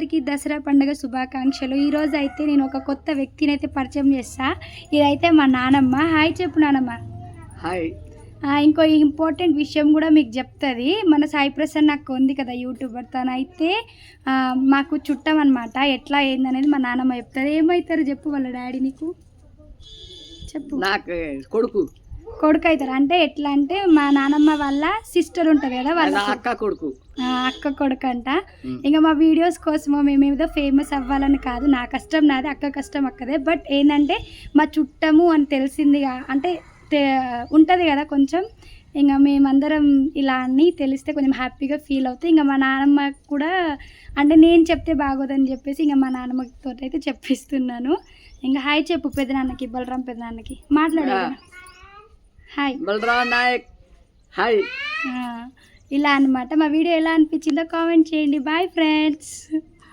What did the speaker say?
అందరికీ దసరా పండుగ శుభాకాంక్షలు. ఈరోజు అయితే నేను ఒక కొత్త వ్యక్తిని అయితే పరిచయం చేస్తా. ఇదైతే మా నానమ్మ. హాయ్ చెప్పు నానమ్మ. హాయ్. ఇంకో ఇంపార్టెంట్ విషయం కూడా మీకు చెప్తుంది. మన సాయి ప్రసన్న అక్క ఉంది కదా యూట్యూబర్, తనైతే మాకు చుట్టం అనమాట. ఎట్లా ఏందనేది మా నానమ్మ చెప్తుంది. ఏమవుతారు చెప్పు వాళ్ళ డాడీ నీకు చెప్పు. నాకు కొడుకు అవుతారు అంటే ఎట్లా అంటే మా నానమ్మ వాళ్ళ సిస్టర్ ఉంటుంది కదా, వాళ్ళ అక్క కొడుకు అంట. ఇంకా మా వీడియోస్ కోసమో మేమేదో ఫేమస్ అవ్వాలని కాదు, నా కష్టం నాది, అక్క కష్టం అక్కదే. బట్ ఏంటంటే మా చుట్టము అని తెలిసింది అంటే ఉంటుంది కదా కొంచెం. ఇంకా మేమందరం ఇలా అని తెలిస్తే కొంచెం హ్యాపీగా ఫీల్ అవుతాయి. ఇంకా మా నాన్నమ్మ కూడా అంటే నేను చెప్తే బాగోదని చెప్పేసి ఇంకా మా నాన్నమ్మతో అయితే చెప్పిస్తున్నాను. ఇంకా హాయ్ చెప్పు పెద్దనాన్నకి, బలరాం పెద్దనాన్నకి మాట్లాడారు. హాయ్ బలరాం నాయక్. హాయ్. ఇలా అనమాట. మా వీడియో ఎలా అనిపించిందో కామెంట్ చేయండి. Bye friends.